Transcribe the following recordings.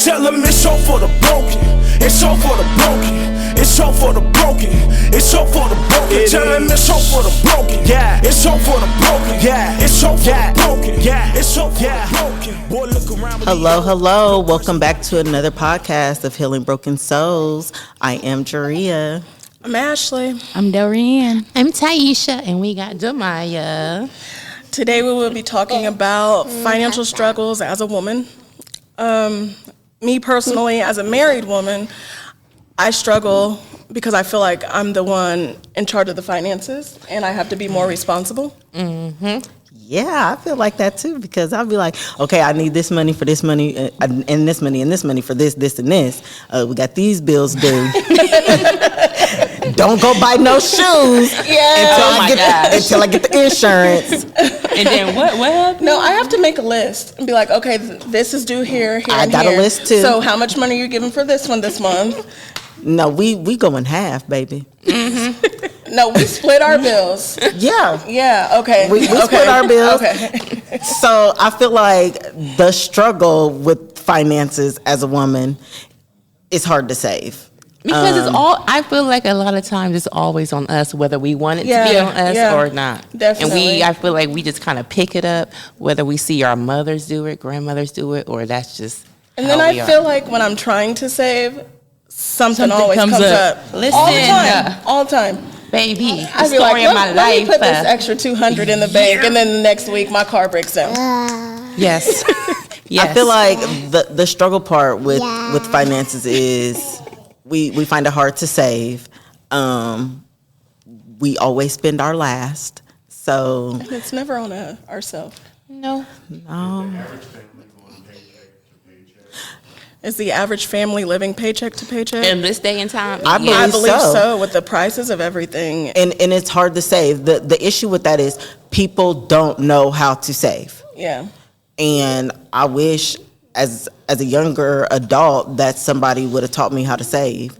Tell them it's all for the broken. It's all for the broken. It's all for the broken. It's all for the broken. Tell them it's all for the broken. Yeah. It's all for the broken. Yeah. It's all for the broken. Yeah. It's all for the broken. Boy, look around. Hello. Welcome back to another podcast of Healing Broken Souls. I am Jaria. I'm Ashley. I'm Derralyn. I'm Taisha, and we got Demaya. Today we will be talking about financial struggles as a woman. Me personally, as a married woman, I struggle because I feel like I'm the one in charge of the finances, and I have to be more responsible. Mm-hmm. Yeah, I feel like that too, because I'll be like, okay, I need this money for this money, and this money, and this money for this, and this. We got these bills due. Don't go buy no shoes until I get the insurance. And then what? No, I have to make a list and be like, okay, this is due here, I and got here. a list too. So how much money are you giving for this one this month? No, we go in half, baby. Mm-hmm. No, we split our bills. Yeah. Yeah, okay. We split our bills. Okay. So I feel like the struggle with finances as a woman is hard to save. Because it's all, I feel like a lot of times it's always on us, whether we want it to be on us or not. Definitely. And I feel like we just kind of pick it up, whether we see our mothers do it, grandmothers do it, or that's just And then I feel like when I'm trying to save, something always comes up. Listen, all the time. Baby, the I'd be story of my let life. me put this extra $200 in the bank, and then the next week my car breaks down. Yes. I feel like the struggle part with finances is we find it hard to save. We always spend our last. So And it's never on ourselves. No. Is the average family living paycheck to paycheck? In this day and time, I I believe so. so, with the prices of everything. And it's hard to save. The issue with that is people don't know how to save. Yeah. And I wish as a younger adult that somebody would have taught me how to save.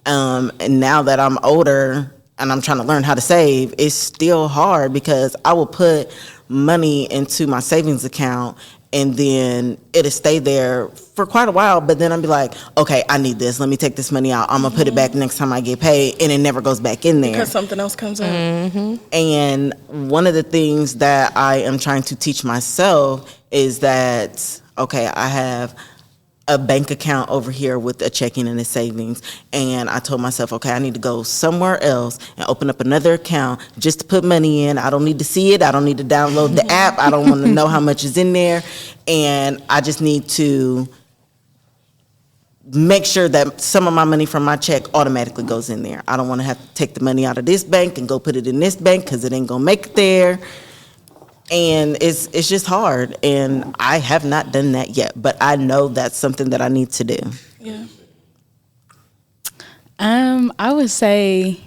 And now that I'm older and I'm trying to learn how to save, it's still hard because I will put money into my savings account and then it'll stay there for quite a while, but then I'll be like, okay, I need this. Let me take this money out. I'm going to put it back next time I get paid, and it never goes back in there. Because something else comes up. Mm-hmm. And one of the things that I am trying to teach myself is that, okay, I have a bank account over here with a checking and a savings. And I told myself, okay, I need to go somewhere else and open up another account just to put money in. I don't need to see it. I don't need to download the app. I don't want to know how much is in there. And I just need to make sure that some of my money from my check automatically goes in there. I don't want to have to take the money out of this bank and go put it in this bank because it ain't going to make it there. And it's just hard, and I have not done that yet, but I know that's something that I need to do. Yeah. I would say,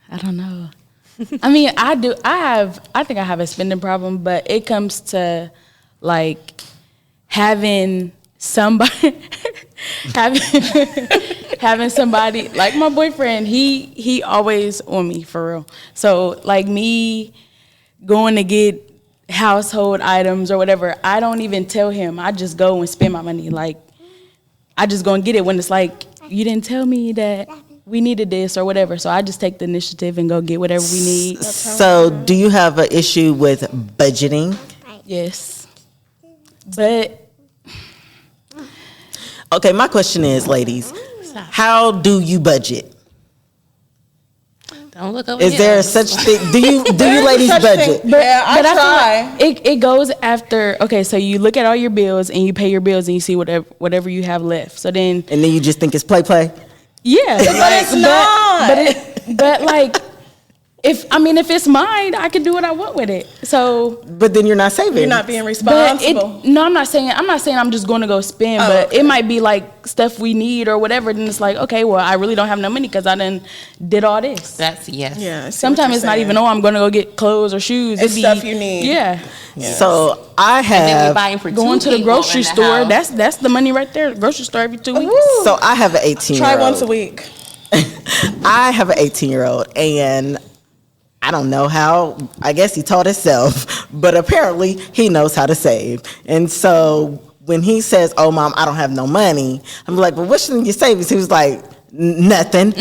I don't know. I mean, I think I have a spending problem, but it comes to like having somebody having somebody like my boyfriend, he always on me for real. So like me going to get household items or whatever, I don't even tell him. I just go and spend my money. Like I just go and get it when it's like, you didn't tell me that we needed this or whatever. So I just take the initiative and go get whatever we need. So do you have an issue with budgeting? Yes. But okay, my question is, ladies, how do you budget? Don't look over Is there such thing? Do you ladies budget? Yeah, I try. It goes after. Okay, so you look at all your bills and you pay your bills and you see whatever you have left. So then, and then you just think it's play. Yeah, but it's not. But like, if it's mine, I can do what I want with it. So, but then you're not saving. You're not being responsible. No, I'm not saying I'm just going to go spend. But okay. It might be like stuff we need or whatever. Then it's like, okay, well, I really don't have no money because I done did all this. That's yes. Yeah. Sometimes it's not even. Oh, I'm going to go get clothes or shoes. It's stuff you need. Yeah. Yes. So I have going to the grocery store. That's the money right there. Grocery store every 2 weeks. Ooh. So I have an 18-year-old. Try once a week. I have an 18-year-old, and I don't know how, I guess he taught himself, but apparently he knows how to save. And so when he says, "Oh, Mom, I don't have no money," I'm like, "Well, what's in your savings?" He was like, "Nothing."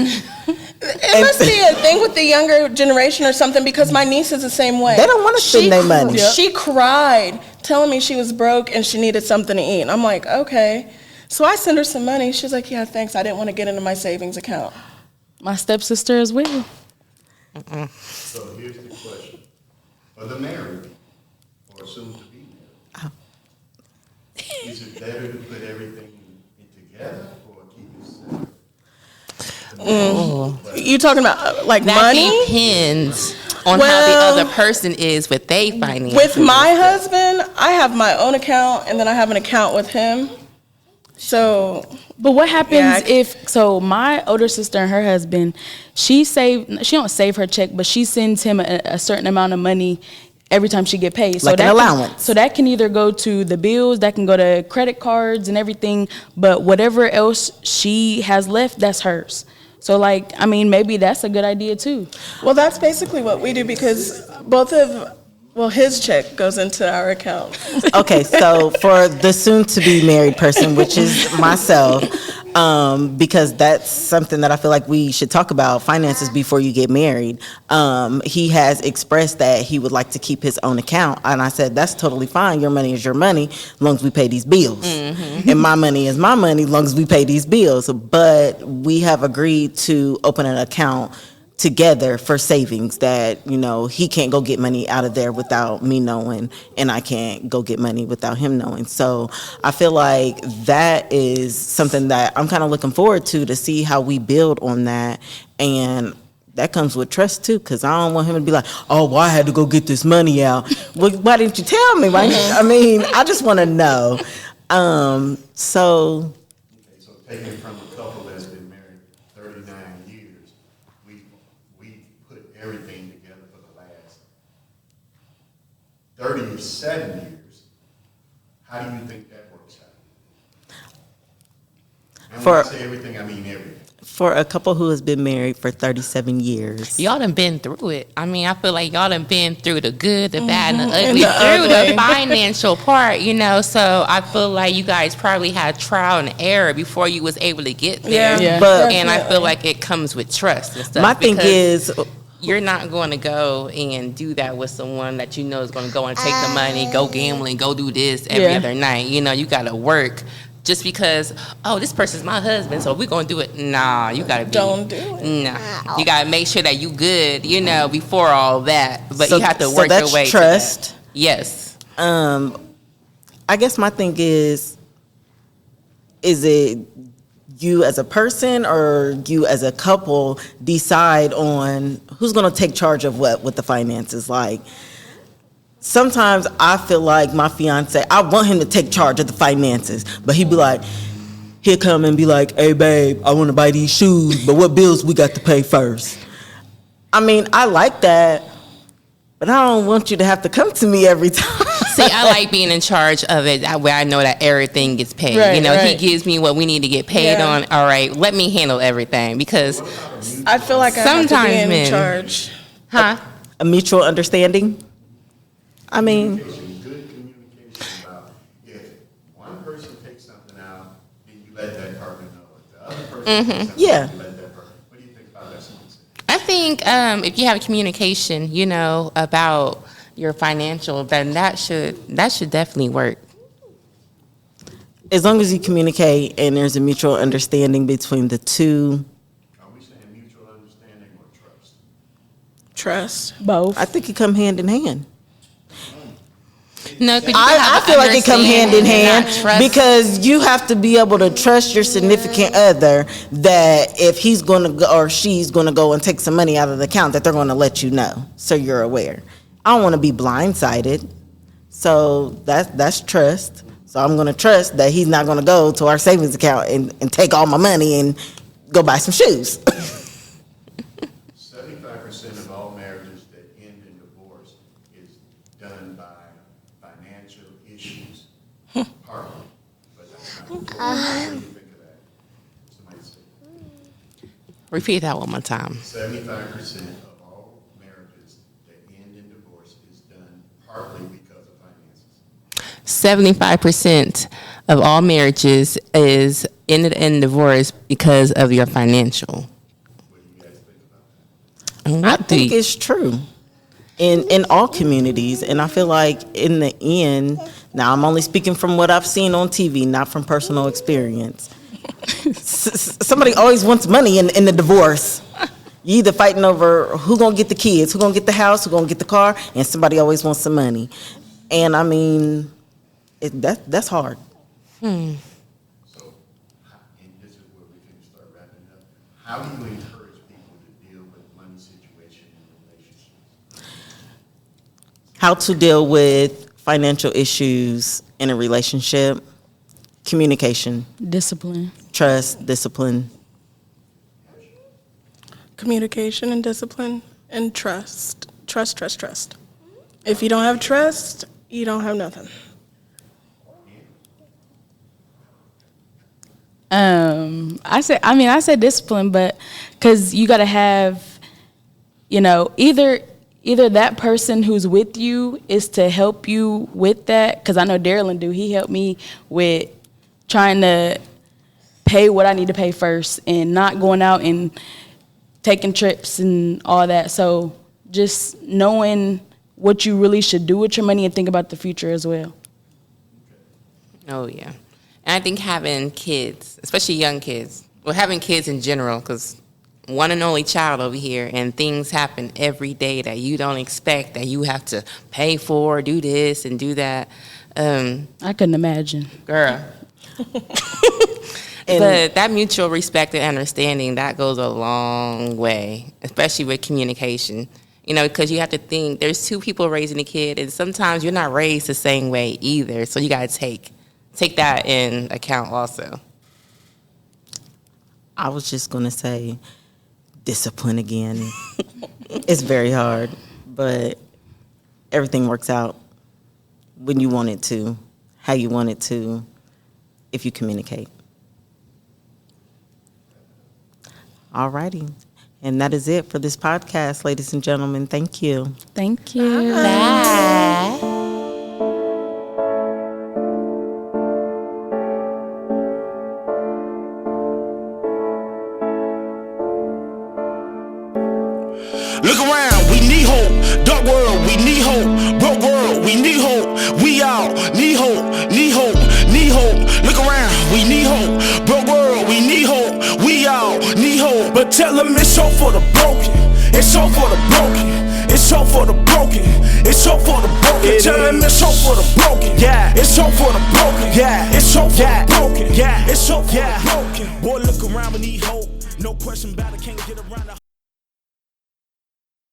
It must be a thing with the younger generation or something, because my niece is the same way. They don't want to spend their money. She cried telling me she was broke and she needed something to eat. And I'm like, okay. So I send her some money. She's like, yeah, thanks. I didn't want to get into my savings account. My stepsister as well. So here's the question. For the married or soon to be married, is it better to put everything together or keep it separate? You talking about like That money? depends on how Well, the other person is with their finances. With my husband, I have my own account and then I have an account with him. So, But what happens Yeah, if, so my older sister and her husband, she don't save her check, but she sends him a certain amount of money every time she get paid. So Like an allowance. So that can either go to the bills, that can go to credit cards and everything, but whatever else she has left, that's hers. So like, I mean, maybe that's a good idea too. well, that's basically what we do, because his check goes into our account. Okay, so for the soon-to-be married person, which is myself, because that's something that I feel like we should talk about, finances before you get married. He has expressed that he would like to keep his own account, and I said, that's totally fine. Your money is your money, as long as we pay these bills. And my money is my money, as long as we pay these bills. But we have agreed to open an account together for savings that, you know, he can't go get money out of there without me knowing, and I can't go get money without him knowing. So I feel like that is something that I'm kind of looking forward to see how we build on that. And that comes with trust too, because I don't want him to be like, oh, well, I had to go get this money out. Well, why didn't you tell me? I mean, I just want to know. So Okay, so taking from a couple that's been married 39 years, we put everything together for the last 37 years. How do you think that works out? And when I say everything, I mean everything. for a couple who has been married for 37 years. Y'all done been through it. I mean, I feel like y'all done been through the good, the bad, and the ugly, And the through ugly. the financial part, you know. So I feel like you guys probably had trial and error before you was able to get there. Yeah. But- And I feel like it comes with trust and stuff. My thing because is, you're not going to go and do that with someone that you know is going to go and take the money, go gambling, go do this every Yeah. other night. You know, you got to work just because, oh, this person's my husband, so we're going to do it. Nah, you got to be. Don't do it. Nah. You got to make sure that you good, you know, before all that. But so- you have to so work that's your way trust. to that. Yes. I guess my thing is it you as a person or you as a couple decide on who's going to take charge of what with the finances? Like, sometimes I feel like my fiance, I want him to take charge of the finances, but he'd be like, he'll come and be like, hey babe, I want to buy these shoes, but what bills we got to pay first? I mean, I like that, but I don't want you to have to come to me every time. See, I like being in charge of it where I know that everything gets paid. Right, you know, he right. gives me what we need to get paid Yeah. on. All right, let me handle everything because, I feel like I have to Sometimes be in men- charge. huh? A mutual understanding? I mean, Communication, good communication about if one person takes something out, then you let that partner know. If the other person takes something Yeah. out, you let that partner. What do you think about that? I think if you have communication, you know, about your financial, then that should definitely work. as long as you communicate and there's a mutual understanding between the two, Are we saying mutual understanding or trust? Trust. Both. I think it come hand in hand. No, 'cause you can I have feel like it come hand in understanding and hand not trust. because you have to be able to trust your significant other that if he's going to go or she's going to go and take some money out of the account that they're going to let you know so you're aware. I don't want to be blindsided. So that's trust. So I'm going to trust that he's not going to go to our savings account and take all my money and go buy some shoes. 75% of all marriages that end in divorce is done by financial issues, partly, but that's not. What do you think of that? Somebody say. Repeat that one more time. 75% of all marriages that end in divorce is done partly because of finances. 75% of all marriages is ended in divorce because of your financial. I think it's true in all communities, and I feel like in the end, now I'm only speaking from what I've seen on TV, not from personal experience. Somebody always wants money in the divorce. You either fighting over who gonna get the kids, who gonna get the house, who gonna get the car, and somebody always wants some money. And I mean, that's hard. So, and this is where we can start wrapping up. How do you encourage people to deal with money situation in relationships? How to deal with financial issues in a relationship? Communication, Discipline. trust, discipline. Communication and discipline and trust. Trust. If you don't have trust, you don't have nothing. I said discipline, but because you got to have, either that person who's with you is to help you with that. Because I know Derralyn do. He helped me with trying to pay what I need to pay first and not going out and taking trips and all that. So just knowing what you really should do with your money and think about the future as well. Oh, yeah. And I think having kids, especially young kids, well, having kids in general, because one and only child over here, and things happen every day that you don't expect, that you have to pay for, do this and do that. I couldn't imagine. Girl. But that mutual respect and understanding, that goes a long way, especially with communication. Because you have to think, there's two people raising a kid, and sometimes you're not raised the same way either. So you got to take that in account also. I was just going to say discipline again. It's very hard, but everything works out when you want it to, how you want it to, if you communicate. All righty. And that is it for this podcast, ladies and gentlemen. Thank you. Thank you. Bye. Look around, we need hope. Dark world, we need hope. Broke world, we need hope. We all need hope, need hope, need hope. Look around, we need hope. Broke world, we need hope. We all need hope. But tell them it's hope for the broken. It's hope for the broken. It's hope for the broken. It's hope for the broken. Tell them it's hope for the broken. Yeah. It's hope for the broken. Yeah. It's hope for the broken. Yeah. It's hope for the broken. Boy, look around, we need hope. No question about it, can't get around the hope.